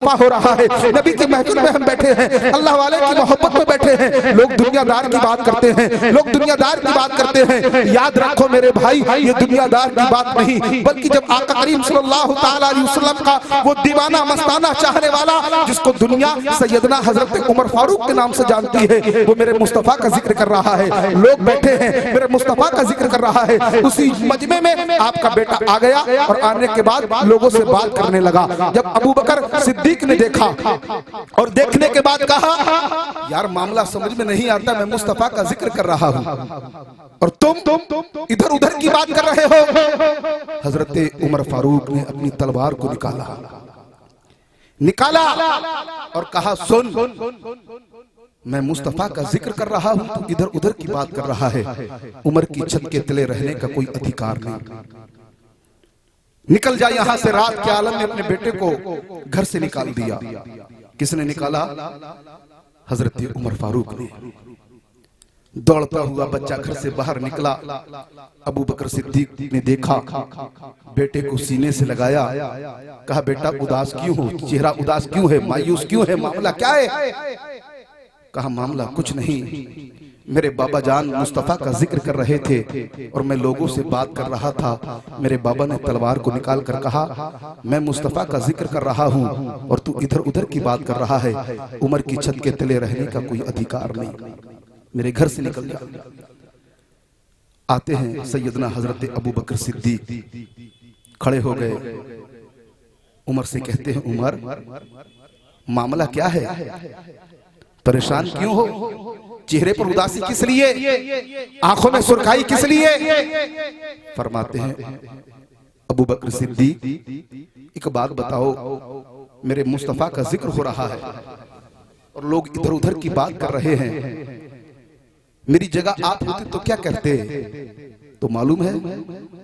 मुस्तफा हो रहा है, नबी की महफिल में हम बैठे हैं, अल्लाह वाले की मोहब्बत में बैठे हैं। लोग दुनियादार की बात करते हैं, लोग दुनियादार की बात करते हैं। याद रखो मेरे भाई, ये दुनियादार की बात नहीं, बल्कि जब आका करीम सल्लल्लाहु तआला अलैहि वसल्लम का वो दीवाना मस्ताना चाहने वाला, जिसको दुनिया सैयदना हजरत उमर फारूक के नाम से जानती है, वो मेरे मुस्तफा का जिक्र कर रहा है। लोग बैठे हैं, मेरे मुस्तफा का जिक्र कर रहा है। उसी मजमे में आपका बेटा आ गया और आने के बाद लोगों से बात करने लगा। जब अबू बकर सिद्दीक ने देखा और देखने के बाद कहा, यार मामला समझ में नहीं आता, मैं मुस्तफा का जिक्र कर रहा हूं और तुम इधर उधर की बात कर रहे हो। हजरत उमर फारूक ने अपनी तलवार को निकाला और कहा, सुन, मैं मुस्तफा का जिक्र कर रहा हूं, तू इधर उधर की बात कर रहा है। उमर की छत के तले रहने का कोई अधिकार नहीं, निकल जा यहां से। रात के आलम ने अपने बेटे को घर से निकाल दिया। किसने निकाला? हजरत उमर फारूक ने। दौड़ता हुआ बच्चा घर से बाहर निकला। अबू बकर सिद्दीक ने देखा, बेटे को सीने से लगाया, कहा, बेटा उदास क्यों हो? चेहरा उदास क्यों है? मायूस क्यों है? मामला क्या है? कहा, मामला कुछ नहीं, मेरे बाबा जान मुस्तफा का जिक्र कर रहे थे और मैं लोगों से बात कर रहा था। मेरे बाबा ने तलवार को निकाल कर कहा, मैं मुस्तफा का जिक्र कर रहा हूं और तू इधर उधर की बात कर रहा है। उमर की छत के तले रहने का कोई अधिकार नहीं, मेरे घर से निकल जा। आते हैं सैयदना हजरत अबू बकर सिद्दीक, खड़े हो गए। उमर से कहते हैं, उमर मामला क्या है? परेशान क्यों हो? चेहरे पर उदासी किस लिए? आंखों में सुर्खाई किस लिए? फरमाते हैं, अबू बकर सिद्दीक, एक बात बताओ, मेरे मुस्तफा का जिक्र हो रहा है और लोग इधर उधर की बात कर रहे हैं, मेरी जगह आप होते तो क्या करते? तो मालूम है?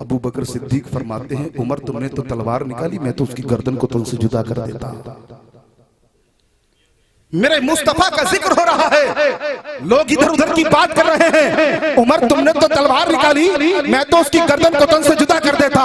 अबू बकर सिद्दीक फरमाते हैं, उमर तुमने तो तलवार निकाली, मैं तो उसकी गर्दन को तुमसे जुदा कर देता। मेरे मुस्तफा का जिक्र हो रहा है, लोग इधर उधर की बात कर रहे हैं। उमर तुमने तो तलवार निकाली, मैं तो उसकी गर्दन को तुमसे जुदा कर देता।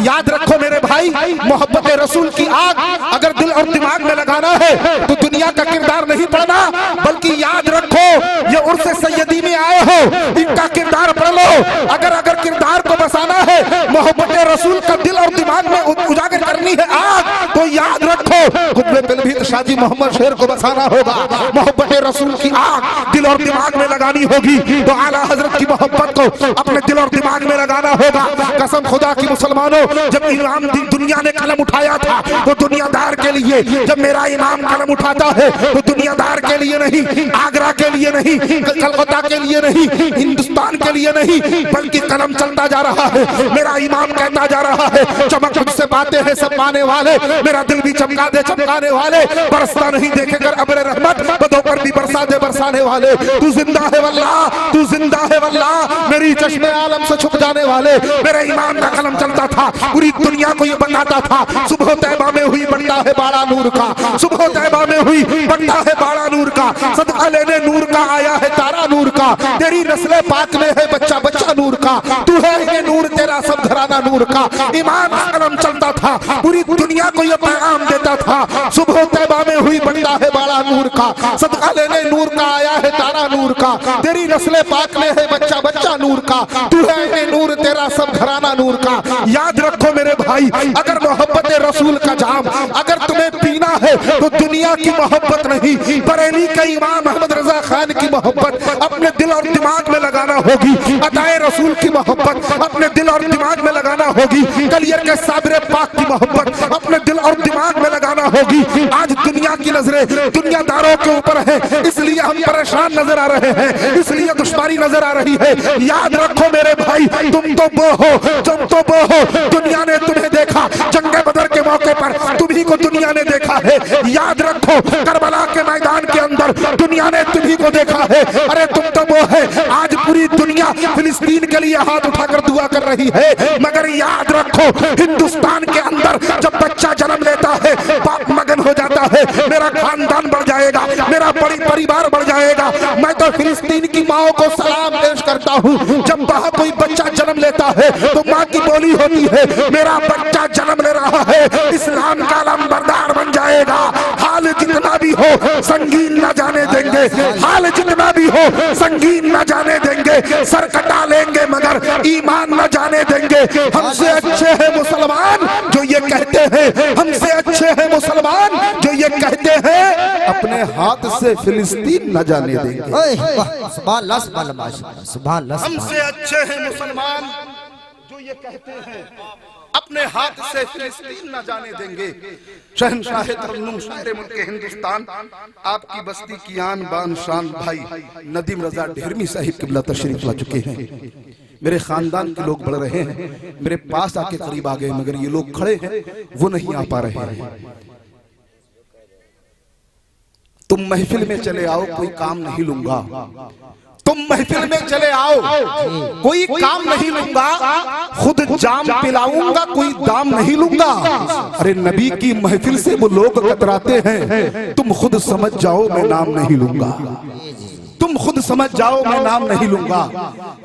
याद रखो मेरे भाई, मोहब्बत रसूल की आग अगर दिल और दिमाग में लगाना है तो दुनिया का किरदार नहीं पढ़ना, बल्कि याद रखो ये उर्स सैयदी में आए हो, इनका किरदार पढ़ लो। अगर किरदार को बसाना है, मोहब्बत रसूल का दिल और दिमाग में उजागर करनी है आग, तो याद रखो खुतबे तलबीत शाजी मोहम्मद शेर को बसाना होगा। मोहब्बत रसूल की आग दिल और दिमाग में लगानी होगी तो आला हजरत की मोहब्बत को अपने दिल और दिमाग में लगाना होगा। कसम खुदा की मुसलमानों, जब इमाम दुनिया ने कलम उठाया था तो दुनियादार के लिए, जब मेरा इमाम कलम उठाता है तो दुनियादार के लिए नहीं, आगरा के लिए नहीं, कलकत्ता के लिए नहीं, हिंदुस्तान के लिए नहीं, बल्कि कलम चलता जा रहा है। मेरा इमाम कहता जा रहा है, चमक मुझसे बातें हैं सब पाने वाले, मेरा दिल भी चमका दे चमकाने वाले, बरसता नहीं देखेकर अब्र रहमत, बदों पर भी बरसा दे बरसाने वाले। तू जिंदा है वल्लाह, तू जिंदा है वल्लाह, मेरी चश्मे आलम से छुप जाने वाले। मेरे इमाम का कलम चलता था, पूरी दुनिया को ये बताता था, सुबह तैबा में हुई बढ़ता है बाड़ा नूर का, सुबह तैबा में हुई बढ़ता है बाड़ा नूर का, सदका लेने नूर का आया है तारा नूर का, तेरी नस्ले पाक में है बच्चा बच्चा नूर का, तू है ये नूर तेरा सब घराना नूर का। इमाम का कलम चलता था, पूरी दुनिया को ये पैगाम देता था, सुबह तैबा में हुई बढ़ता है बाड़ा नूर का, सदका लेने नूर का आया है तारा नूर का, तेरी नस्ले पाक में है बच्चा बच्चा नूर का, तू है ये नूर तेरा सब घराना नूर का। याद रखो मेरे भाई, अगर मोहब्बत रसूल का जाम अगर तुम्हें पीना है तो दुनिया की मोहब्बत नहीं, बरेली के इमाम अहमद रजा खान की मोहब्बत अपने दिल और दिमाग में लगाना होगी। अताए रसूल की मोहब्बत अपने दिल और दिमाग में लगाना होगी। कलियर के साबिर पाक की मोहब्बत अपने दिल और दिमाग में लगाना होगी। आज दुनिया की नजरें दुनियादारों के ऊपर है, इसलिए हम परेशान नजर आ रहे हैं, इसलिए दुश्मनी नजर आ रही है। याद रखो मेरे भाई, तुम तो वो हो, तुम तो वो हो, दुनिया ने तुम्हें देखा जंगे बदर के मौके पर, तुम्ही को दुनिया ने देखा है। याद रखो करबला के मैदान के अंदर दुनिया ने तुम्ही को देखा है। अरे तुम तो वो है, आज पूरी दुनिया फिलिस्तीन के लिए हाथ उठाकर दुआ कर रही है, मगर याद रखो हिंदुस्तान के अंदर जब बच्चा जन्म लेता है, बाप मगन हो जाता है, मेरा खानदान बढ़ जाएगा, मेरा परिवार बढ़ जाएगा। मैं तो फिलिस्तीन की माओ को सलाम पेश करता हूँ, जब वहां कोई बच्चा जन्म लेता है तो माँ की बोली होती है, मेरा बच्चा जन्म ले रहा है, इस्लाम का लंबरदार बन जाएगा। भी हो संगीन न जाने देंगे, हाल जितना भी हो संगीन न जाने देंगे, सर कटा लेंगे मगर ईमान न जाने देंगे। हमसे अच्छे हैं मुसलमान जो ये कहते हैं, हमसे अच्छे हैं मुसलमान जो ये कहते हैं अपने हाथ से फिलिस्तीन न जाने देंगे। हमसे अच्छे हैं मुसलमान जो ये कहते हैं अपने हाथ से फिलिस्तीन न जाने देंगे। शहंशाह तरन्नुम शायर मुल्क हिंदुस्तान, आपकी बस्ती की आन बान शान भाई नदीम रजा ढेरमी साहिब किबला तशरीफ ला चुके हैं। मेरे खानदान के लोग बढ़ रहे हैं, मेरे पास आके करीब आ गए, मगर ये लोग खड़े हैं वो नहीं आ पा रहे हैं। तुम महफिल में चले आओ, कोई काम नहीं लूंगा। तुम महफिल में चले आओ, कोई काम नहीं लूंगा। खुद जाम पिलाऊंगा, कोई दाम नहीं लूंगा। अरे नबी की महफिल से वो लोग कतराते हैं, तुम खुद समझ जाओ मैं नाम नहीं लूंगा। तुम खुद समझ जाओ मैं नाम नहीं लूंगा।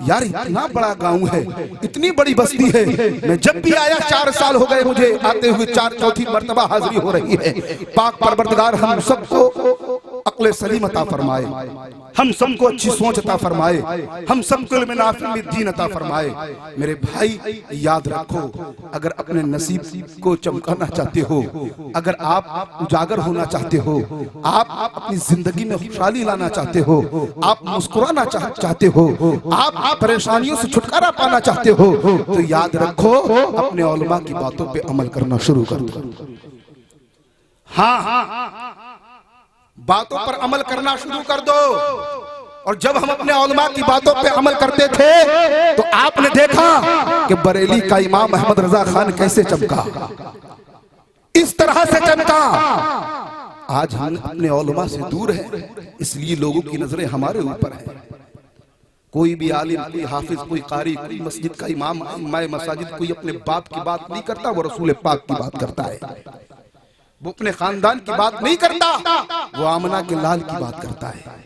यार इतना बड़ा गांव है, इतनी बड़ी बस्ती है। मैं जब भी आया 4 साल हो गए मुझे आते हुए, 4 मर्तबा हाजिरी हो रही है। पाक परवरदिगार हम सबको अक्ल सलीम अता फरमाए, हम सबको अच्छी सोच अता फरमाए, हम सबको इल्म नाफी में दीन अता फरमाए। मेरे भाई याद रखो, अगर अपने नसीब को चमकाना चाहते हो, अगर आप उजागर होना चाहते हो, आप अपनी जिंदगी में खुशहाली लाना चाहते हो, आप मुस्कुराना चाहते हो, आप परेशानियों से छुटकारा पाना चाहते हो, तो याद रखो अपने उलमा की बातों पे अमल करना शुरू कर दो। हाँ, बातों पर अमल करना शुरू कर दो। और जब हम अपने उलमा की बातों पे अमल करते थे तो आपने देखा कि बरेली का इमाम अहमद रजा खान कैसे चमका, इस तरह से चमका। आज हम अपने उलमा से दूर हैं, इसलिए लोगों की नजरें हमारे ऊपर हैं। कोई भी आलिम, कोई हाफिज, कोई कारी, कोई मस्जिद का इमाम, इमाम मसाजिद, कोई अपने बाप की बात नहीं करता, वो रसूल पाक की बात करता है। वो अपने खानदान की बात नहीं करता, वो आमना के लाल की बात करता है।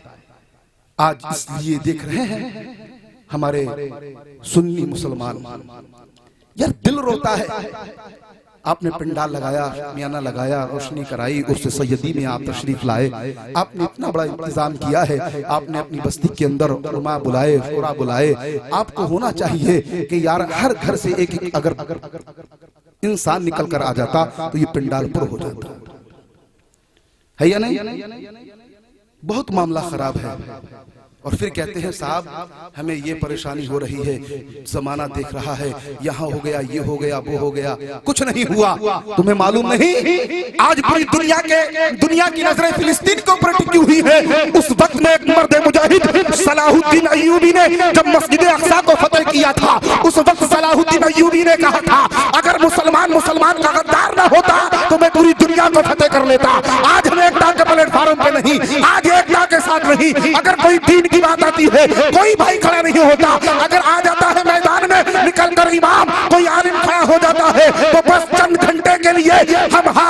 आज इसलिए देख रहे हैं हमारे सुन्नी मुसलमान, यार दिल रोता है। आपने पंडाल लगाया, मियाना लगाया, रोशनी कराई, उससे सैयदी में आप तशरीफ लाए, आपने इतना बड़ा इंतजाम किया है। आपने अपनी बस्ती के अंदर उलमा बुलाए, शुरा बुलाए। आपको होना चाहिए कि यार हर घर से एक अगर इंसान निकल कर आ जाता तो ये पंडाल पर हो जाता है या नहीं? बहुत मामला खराब है। और फिर कहते हैं साहब हमें ये परेशानी हो रही है, जमाना देख रहा है, यहाँ हो गया, ये हो गया, वो हो गया। कुछ नहीं हुआ, तुम्हें मालूम नहीं? आज पूरी दुनिया की नजरें फिलिस्तीन के ऊपर टिकी हुई है। उस वक्त में एक मर्द मुजाहिद सलाहुद्दीन अय्यूबी ने जब मस्जिद अक्सा को फतेह किया था, उस वक्त सलाहुद्दीन अय्यूबी ने कहा था अगर मुसलमान का गद्दार ना होता तो मैं पूरी दुनिया को फतेह कर लेता। आज हम एकता के प्लेटफॉर्म पे नहीं, आज एकता के साथ नहीं। अगर कोई दीन की बात आती है कोई भाई खड़ा नहीं होता। अगर आ जाता है मैदान में निकल कर इमाम, कोई आलिम खड़ा हो जाता है तो बस चंद घंटे के लिए हम हा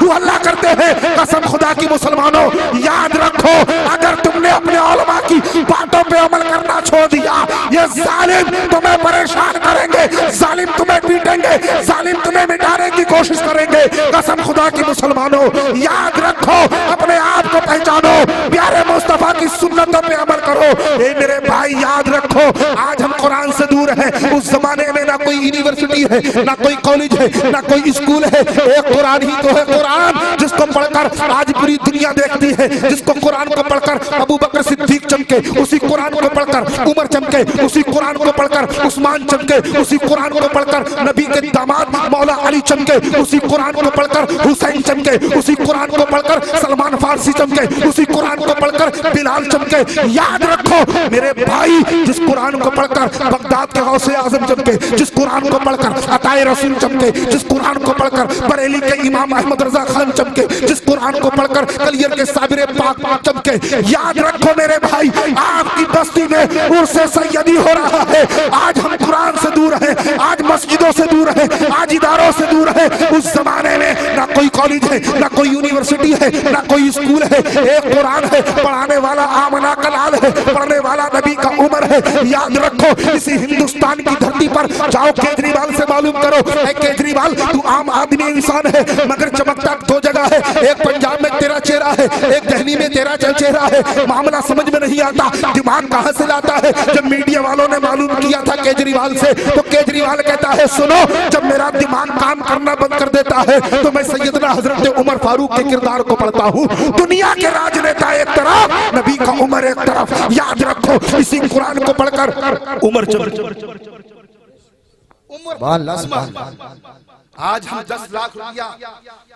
हल्ला करते हैं। कसम खुदा की मुसलमानों याद रखो, अगर तुमने अपने उलमा की बातों पे अमल करना छोड़ दिया, ये जालिम तुम्हें परेशान करेंगे, जालिम तुम्हें पीटेंगे, जालिम तुम्हें मिटाने की कोशिश करेंगे। कसम खुदा की मुसलमानों याद रखो, अपने आप को पहचानो, प्यारे मुस्तफा की सुन्नतों पे अमल करो। ए मेरे भाई याद रखो, आज हम कुरान से दूर हैं। उस जमाने में ना कोई यूनिवर्सिटी है, ना कोई कॉलेज है, ना कोई स्कूल है। एक कुरान ही तो है, कुरान जिसको पढ़कर आज पूरी दुनिया देखती है। जिसको कुरान को पढ़कर अबू बकर सिद्दीक चमके, उसी कुरान को पढ़कर उमर चमके, उसी कुरान को पढ़कर उस्मान चमके, उसी कुरान को पढ़कर नबी के दामाद मौला अली चमके, उसी कुरान को पढ़कर हुसैन चमके, उसी कुरान को पढ़कर सलमान फारसी चमके, उसी कुरान को पढ़कर बिलाल चमके। याद रखो मेरे भाई, जिस कुरान को पढ़कर बगदाद के गौसे आजम चमके, जिस कुरान को पढ़कर अताए रसूल चमके, जिस कुरान को पढ़कर बरेली के इमाम अहमद रजा खान चमके, जिस कुरान को पढ़कर कलियर के साबिर पाक चमके। याद रखो मेरे भाई, आपकी बस्ती में उर्से सैयदी हो रहा है। आज हम कुरान से दूर हैं, आज मस्जिदों से दूर हैं, आज इदारों से दूर हैं। उस जमाने में ना कोई कॉलेज है, ना कोई यूनिवर्सिटी है, ना कोई स्कूल है। एक कुरान है, पढ़ाने वाला आमना का लाल है, पढ़ने वाला नबी का उमर है। है। याद रखो, इसी हिंदुस्तान की धरती पर जाओ केजरीवाल से मालूम करो, केजरीवाल तू आम आदमी इंसान है मगर चमकता दो जगह है, एक पंजाब में तेरा चेहरा है, एक दिल्ली में तेरा चेहरा है। मामला समझ में नहीं आता, दिमाग कहां से लाता है। जब मीडिया वालों ने मालूम किया था केजरीवाल से, तो केजरीवाल कहता है सुनो, जब मेरा दिमाग काम करना बंद कर देता है तो मैं सैयदना हजरत उमर फारूक के किरदार को पढ़ता हूँ। दुनिया के राजनेता एक तरफ, नबी का उमर एक तरफ। याद रखो, इसी कुरान को पढ़कर उमर आज हम 10 लाख रुपया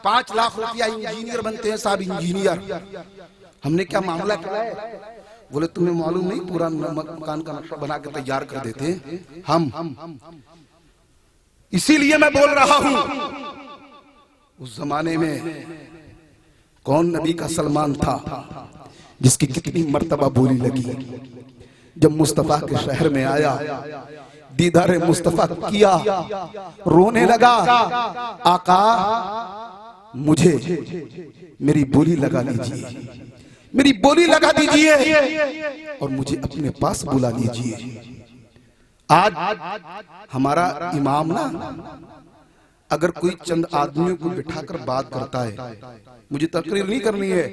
5 लाख रुपया इंजीनियर बनते हैं साहब, इंजीनियर। हमने क्या मामला किया है? बोले तुम्हें मालूम नहीं, पूरा मकान का नक्शा बना के तैयार कर देते हैं हम। इसीलिए मैं बोल रहा हूं, उस जमाने में कौन नबी का सलमान था जिसकी कितनी मर्तबा बोली लगी। जब मुस्तफा के शहर में आया, दीदार मुस्तफा किया, रोने लगा, आका मुझे मेरी बोली लगा लीजिए, मेरी बोली लगा दीजिए और मुझे अपने पास बुला लीजिए। आज हमारा इमाम ना, अगर कोई चंद आदमियों को बिठाकर बात करता है, मुझे तकरीर नहीं करनी है,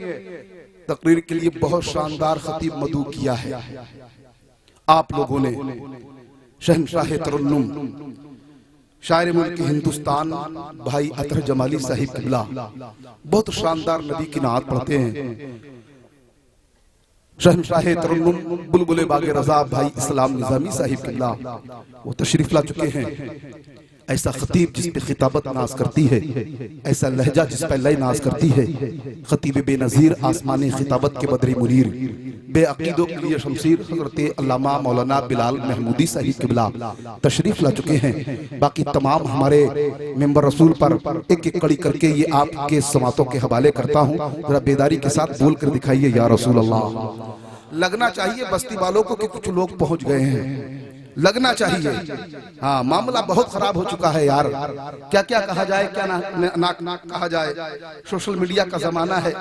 तकरीर के लिए बहुत शानदार खतीब मदू किया है आप लोगों ने। शहंशाह तरन्नुम, शायर मुल्क हिंदुस्तान भाई अतहर जमाली साहिब किबला बहुत शानदार नबी की नात पढ़ते हैं। शहंशाह तरन्नुम बुलबुल बागे रजा भाई इस्लाम निजामी साहिब किबला वो तशरीफ ला चुके हैं। ऐसा खतीब जिस पे खिताबत नाज करती है, ऐसा लहजा जिस पे लय नाज करती है। खतीब बेनज़ीर आसमानी खिताबत के बदरी मुनीर, बेअकीदों के लिए शमशीर हज़रत अल्लामा मौलाना बिलाल महमूदी साहिब किबला तशरीफ ला चुके हैं। बाकी तमाम हमारे मेंबर रसूल पर एक एक कड़ी करके ये आपके समातों के हवाले करता हूँ। जरा बेदारी के साथ बोल कर दिखाइए या रसूल अल्लाह। लगना चाहिए बस्ती वालों को कि कुछ लोग पहुंच गए हैं, लगना चाहिए। हाँ, मामला बहुत खराब हो चुका है यार, क्या क्या कहा जाए, क्या ना कहा जाए। सोशल मीडिया का जमाना है,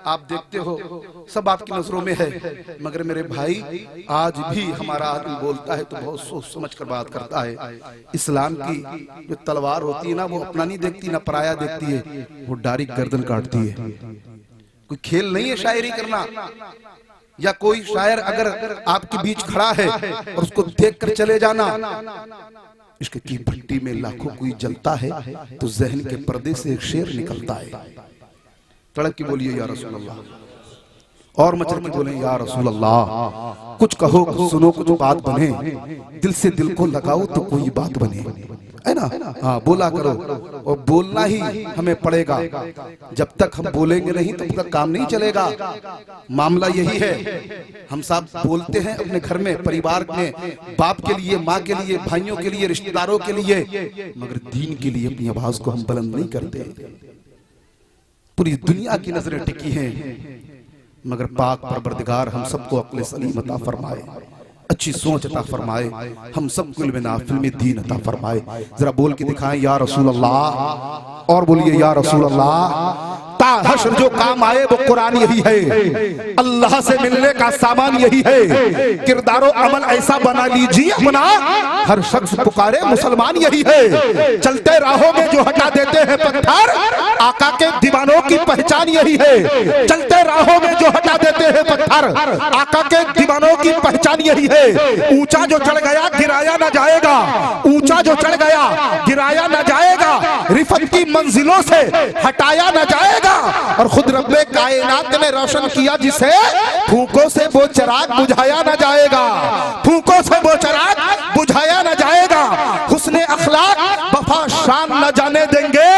आप देखते हो, सब आपकी नजरों में है। मगर मेरे भाई, आज भी हमारा आदमी बोलता है तो बहुत सोच समझ कर बात करता है। इस्लाम की जो तलवार होती है ना, वो अपना नहीं देखती ना पराया देखती है, वो डायरेक्ट गर्दन काटती है। कोई खेल नहीं है शायरी करना, या कोई शायर अगर आपके बीच खड़ा है और उसको देखकर चले जाना। इश्क की भट्टी में लाखों कोई जलता है तो जहन के पर्दे से एक शेर निकलता है। तड़क के बोलिए या रसूल अल्लाह, और मचल के बोले या रसूल अल्लाह। कुछ कहो, कुछ सुनो, कुछ बात बने, दिल से दिल को लगाओ तो कोई बात बने, है ना। हाँ, बोला करो, और बोलना ही हमें पड़ेगा। जब तक हम बोलेंगे नहीं तब तक काम नहीं चलेगा। मामला यही है, हम सब बोलते हैं अपने घर में, परिवार में, बाप के लिए, माँ के लिए, भाइयों के लिए, रिश्तेदारों के लिए, मगर दीन के लिए अपनी आवाज को हम बुलंद नहीं करते। पूरी दुनिया की नजरें टिकी हैं, मगर पाक परवरदिगार हम सबको अक्ल सलीम अता फरमाए, अच्छी सोच अता फरमाए, हम सबको इल्म नाफिल में दीन अता फरमाए। जरा बोल के दिखाएं या रसूल अल्लाह, और बोलिए या रसूल अल्लाह। हश्र जो काम आए वो कुरान यही है, अल्लाह से मिलने का सामान यही है। किरदारो अमल ऐसा बना लीजिए अपना, हर शख्स पुकारे मुसलमान यही है। चलते राहों में जो हटा देते हैं पत्थर, आका के दीवानों की पहचान यही है। चलते राहों में जो हटा देते हैं पत्थर, आका के दीवानों की पहचान यही है। ऊंचा जो चढ़ गया गिराया ना जाएगा, ऊंचा जो चढ़ गया गिराया ना जाएगा, रिफत की मंजिलों से हटाया ना जाएगा। और खुद रब्बे कायनात ने रोशन किया जिसे, फूकों से वो चिराग बुझाया ना जाएगा, फूकों से वो चिराग बुझाया ना जाएगा। हुस्ने अखलाक वफा शान न जाने देंगे,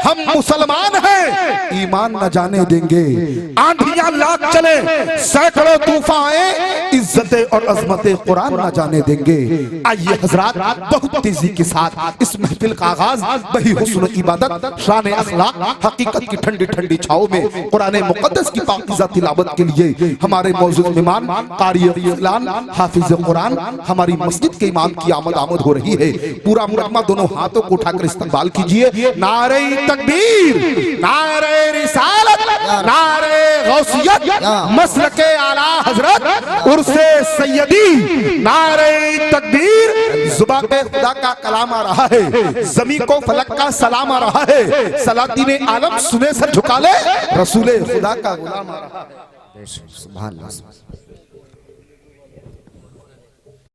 हम मुसलमान हैं ईमान न जाने देंगे। आंधियां लाख चले, सैकड़ों तूफान आए, इज्जत और अजमत कुरान न जाने देंगे। आइए हजरात, बहुत तेजी के साथ इस महफिल का आगाज वही हुस्न इबादत, शान अखलाक, हकीकत की ठंडी ठंडी छाओं में कुरान मुकद्दस की पाकीज़ा तिलावत के लिए हमारे मौजूद मेहमान कारी इस्लाम हाफिज कुरान हमारी मस्जिद के इमाम की आमद हो रही है। पूरा मुकदमा दोनों हाथों को उठाकर इस्तकबाल कीजिए। नारे तकबीर, नारे रिसालत, नारे गौसियत मसलके आला हजरत उर्से सैयदी नारे तकबीर। जुबान पे खुदा का कलाम आ रहा है, जमीन को फलक का सलाम आ रहा है, सलातीने आलम सुने सर झुका ले, रसूले खुदा का गुलाम आ रहा है। सुभान अल्लाह।